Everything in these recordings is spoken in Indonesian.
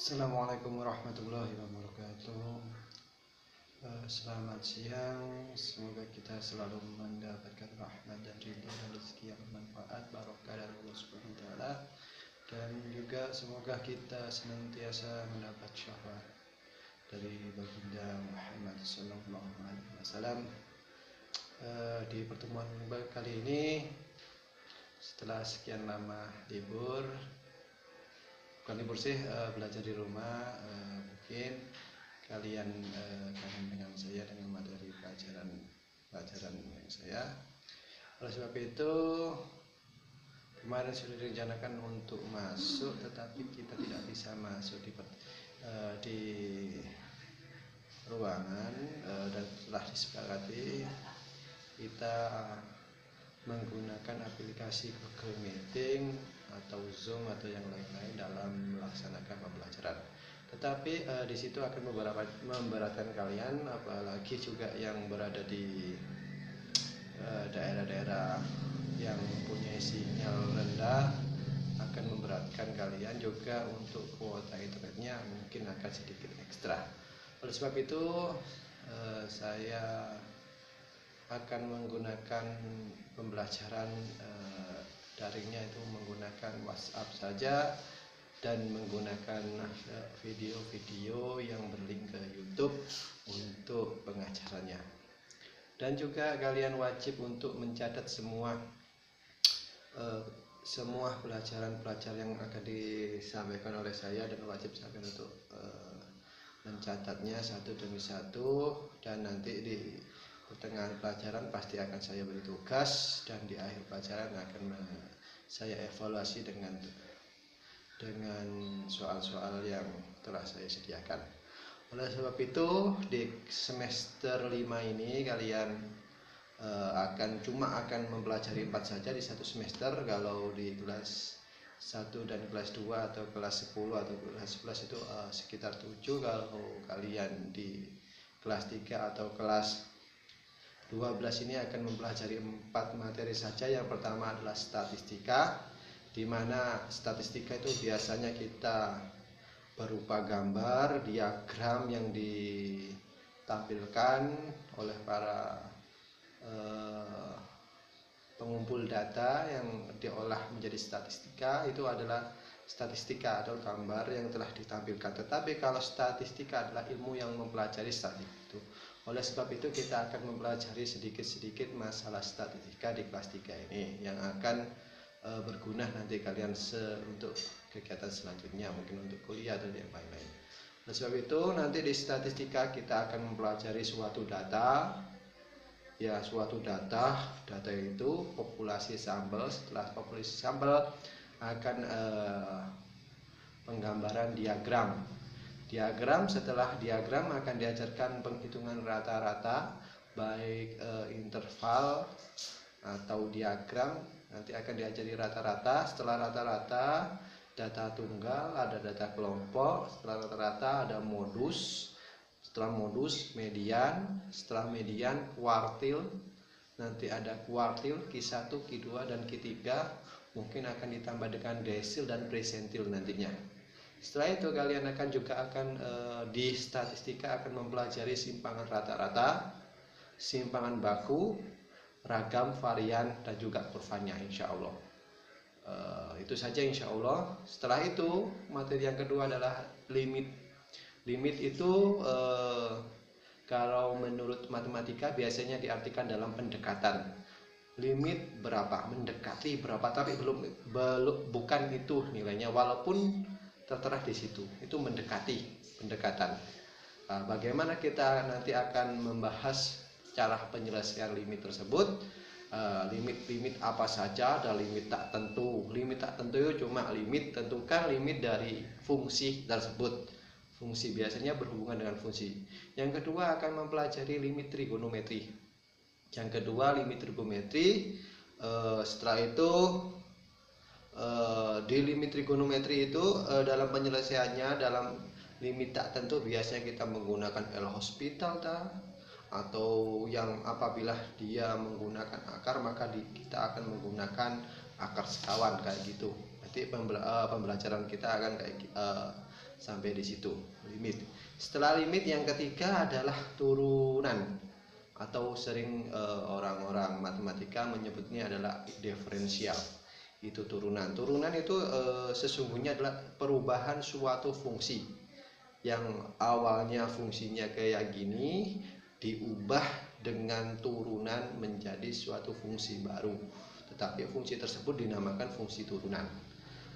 Assalamualaikum warahmatullahi wabarakatuh. Selamat siang. Semoga kita selalu mendapatkan rahmat dan ridho dan rezeki yang bermanfaat, barokah dari Allah Subhanahu wa taala. Dan juga semoga kita senantiasa mendapat syafaat dari baginda Muhammad sallallahu alaihi wasallam. Di pertemuan kali ini, setelah sekian lama libur, bukan libur sih, belajar di rumah, mungkin kalian kangen dengan saya, dengan materi pelajaran yang saya. Oleh sebab itu, kemarin sudah direncanakan untuk masuk, tetapi kita tidak bisa masuk di ruangan, dan telah disepakati kita menggunakan aplikasi Google Meeting atau Zoom atau yang lain-lain dalam melaksanakan pembelajaran. Tetapi di situ akan memberatkan kalian, apalagi juga yang berada di daerah-daerah yang mempunyai sinyal rendah, akan memberatkan kalian juga untuk kuota internetnya mungkin akan sedikit ekstra. Oleh sebab itu saya akan menggunakan pembelajaran daringnya itu menggunakan WhatsApp saja dan menggunakan video-video yang berlink ke YouTube untuk pengajarannya. Dan juga kalian wajib untuk mencatat semua pelajaran yang akan disampaikan oleh saya, dan wajib sampai untuk mencatatnya satu demi satu, dan nanti di pertengahan pelajaran pasti akan saya beri tugas, dan di akhir pelajaran akan saya evaluasi dengan soal-soal yang telah saya sediakan. Oleh sebab itu, di semester 5 ini kalian akan mempelajari 4 saja di satu semester. Kalau di kelas 1 dan kelas 2 atau kelas 10 atau kelas 11 itu sekitar 7. Kalau kalian di kelas 3 atau kelas 12 ini akan mempelajari 4 materi saja. Yang pertama adalah statistika, di mana statistika itu biasanya kita berupa gambar, diagram yang ditampilkan oleh para pengumpul data yang diolah menjadi statistika. Itu adalah statistika atau gambar yang telah ditampilkan. Tetapi kalau statistika adalah ilmu yang mempelajari statistika itu. Oleh sebab itu kita akan mempelajari sedikit-sedikit masalah statistika di kelas 3 ini, yang akan berguna nanti kalian untuk kegiatan selanjutnya, mungkin untuk kuliah atau yang lain-lain. Oleh sebab itu nanti di statistika kita akan mempelajari suatu data. Ya, suatu data itu populasi sampel. Setelah populasi sampel akan penggambaran diagram. Setelah diagram akan diajarkan penghitungan rata-rata, baik interval atau diagram. Nanti akan diajari rata-rata. Setelah rata-rata, data tunggal, ada data kelompok. Setelah rata-rata ada modus. Setelah modus, median. Setelah median, kuartil. Nanti ada kuartil, Q1, Q2, dan Q3. Mungkin akan ditambah dengan desil dan presentil nantinya. Setelah itu kalian akan di statistika akan mempelajari simpangan rata-rata, simpangan baku, ragam, varian, dan juga kurvanya, insya Allah. Itu saja insya Allah. Setelah itu materi yang kedua adalah limit. Limit itu kalau menurut matematika biasanya diartikan dalam pendekatan. Limit berapa, mendekati berapa, tapi bukan itu nilainya, walaupun tertera di situ, itu pendekatan. Bagaimana kita nanti akan membahas cara penyelesaian limit tersebut. Limit apa saja, ada limit tak tentu. Limit tak tentu itu cuma tentukan limit dari fungsi tersebut. Fungsi biasanya berhubungan dengan fungsi. Yang kedua akan mempelajari limit trigonometri. Setelah itu di limit trigonometri itu dalam penyelesaiannya, dalam limit tak tentu biasanya kita menggunakan L'Hospital atau yang apabila dia menggunakan akar, maka kita akan menggunakan akar sekawan kayak gitu. Nanti pembelajaran kita akan kayak Sampai di situ limit. Setelah limit, yang ketiga adalah turunan, atau sering orang-orang matematika menyebutnya adalah diferensial. Itu turunan. Turunan itu sesungguhnya adalah perubahan suatu fungsi yang awalnya fungsinya kayak gini diubah dengan turunan menjadi suatu fungsi baru. Tetapi fungsi tersebut dinamakan fungsi turunan.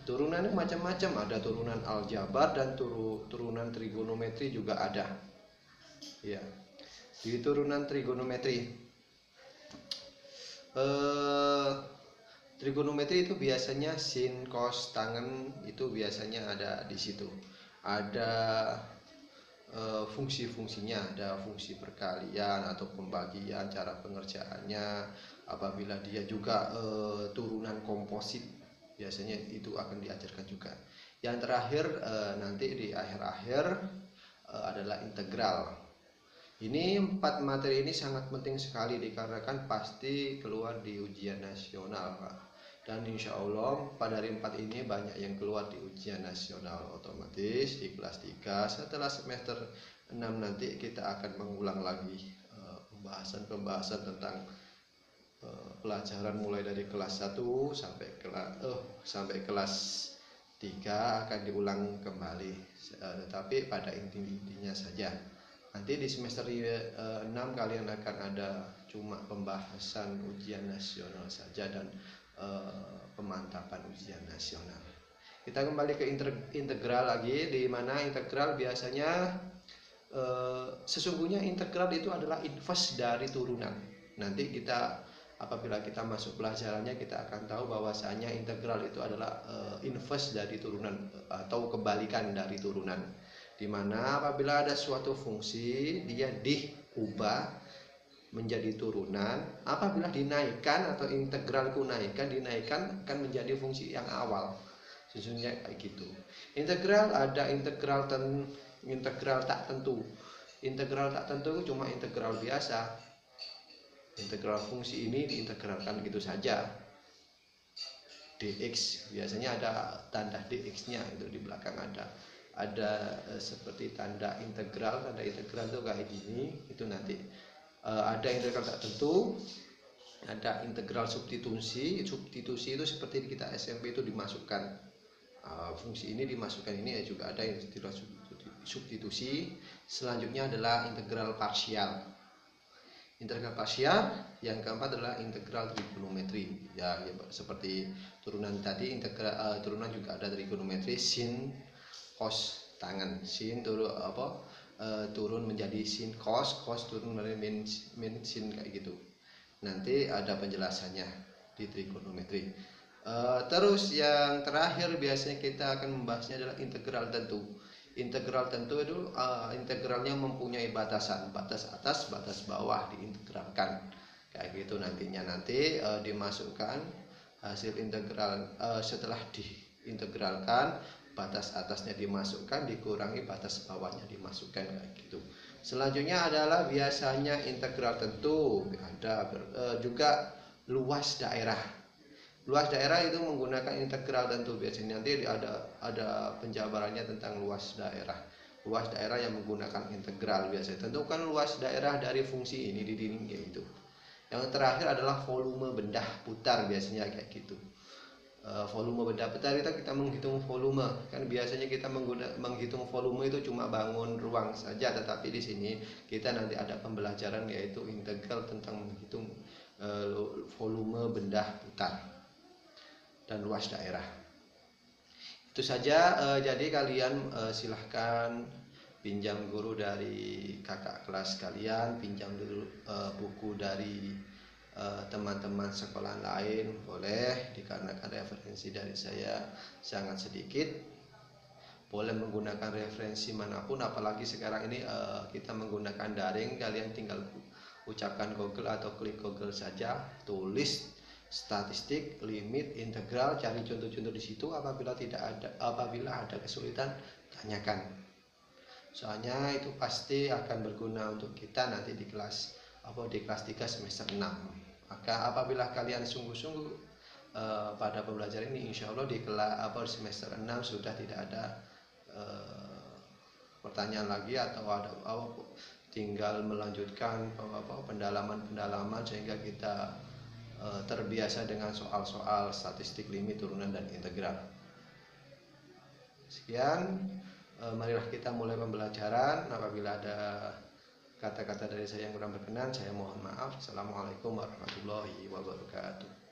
Turunannya macam-macam, ada turunan aljabar dan turunan trigonometri juga ada. Ya. Di turunan trigonometri, trigonometri itu biasanya sin, cos, tangen itu biasanya ada di situ. Ada fungsi-fungsinya, ada fungsi perkalian atau pembagian, cara pengerjaannya. Apabila dia juga turunan komposit, biasanya itu akan diajarkan juga. Yang terakhir nanti di akhir-akhir adalah integral. Ini 4 materi ini sangat penting sekali dikarenakan pasti keluar di ujian nasional, Pak. Dan insya Allah pada hari 4 ini banyak yang keluar di ujian nasional. Otomatis di kelas 3 setelah semester 6 nanti kita akan mengulang lagi pembahasan tentang pelajaran mulai dari kelas 1 sampai kelas 3 akan diulang kembali, tetapi pada intinya saja. Nanti di semester 6 kalian akan ada cuma pembahasan ujian nasional saja dan pemantapan ujian nasional. Kita kembali ke integral lagi, di mana integral biasanya sesungguhnya integral itu adalah inverse dari turunan. Nanti apabila kita masuk pelajarannya, kita akan tahu bahwasanya integral itu adalah inverse dari turunan atau kebalikan dari turunan. Dimana apabila ada suatu fungsi dia diubah menjadi turunan, apabila dinaikkan atau integral dinaikkan akan menjadi fungsi yang awal. Sesungguhnya kayak gitu. Integral ada integral tak tentu. Integral tak tentu cuma integral biasa. Integral fungsi ini diintegralkan gitu saja. Dx biasanya ada tanda dx-nya, itu di belakang ada seperti tanda integral itu kayak gini. Itu nanti ada integral tak tentu, ada integral substitusi itu seperti kita SMP itu dimasukkan fungsi ini dimasukkan ini, juga ada integral substitusi. Selanjutnya adalah integral parsial. Integral parsial yang keempat adalah integral trigonometri. Ya seperti turunan tadi, turunan juga ada trigonometri, sin, cos, tangen. Sin turun menjadi sin cos, turun menjadi min sin kayak gitu. Nanti ada penjelasannya di trigonometri. Terus yang terakhir biasanya kita akan membahasnya adalah integral tentu. Integral tentu itu integralnya mempunyai batasan, batas atas, batas bawah diintegralkan kayak gitu. Nanti dimasukkan hasil integral setelah diintegralkan, batas atasnya dimasukkan, dikurangi batas bawahnya dimasukkan kayak gitu. Selanjutnya adalah biasanya integral tentu, ada juga luas daerah. Luas daerah itu menggunakan integral tentu. Biasanya nanti ada penjabarannya tentang luas daerah. Luas daerah yang menggunakan integral biasanya. Tentukan luas daerah dari fungsi ini di dinding gitu. Yang terakhir adalah volume benda putar, biasanya kayak gitu. Volume benda putar itu kita menghitung volume. Kan biasanya kita menghitung volume itu cuma bangun ruang saja, tetapi di sini kita nanti ada pembelajaran yaitu integral tentang menghitung volume benda putar dan luas daerah. Itu saja. Jadi kalian silahkan pinjam guru dari kakak kelas kalian, pinjam dulu buku dari teman-teman sekolah lain boleh, dikarenakan referensi dari saya sangat sedikit. Boleh menggunakan referensi manapun, apalagi sekarang ini kita menggunakan daring. Kalian tinggal ucapkan Google atau klik Google saja, tulis statistik, limit, integral, cari contoh-contoh di situ. Apabila ada kesulitan, tanyakan. Soalnya itu pasti akan berguna untuk kita nanti di kelas 3 semester 6. Maka apabila kalian sungguh-sungguh pada pembelajaran ini, insya Allah di kelas semester 6 sudah tidak ada pertanyaan lagi atau ada tinggal melanjutkan pendalaman sehingga kita terbiasa dengan soal-soal statistik limit, turunan, dan integral. Sekian, marilah kita mulai pembelajaran. Apabila ada kata-kata dari saya yang kurang berkenan, saya mohon maaf. Assalamualaikum warahmatullahi wabarakatuh.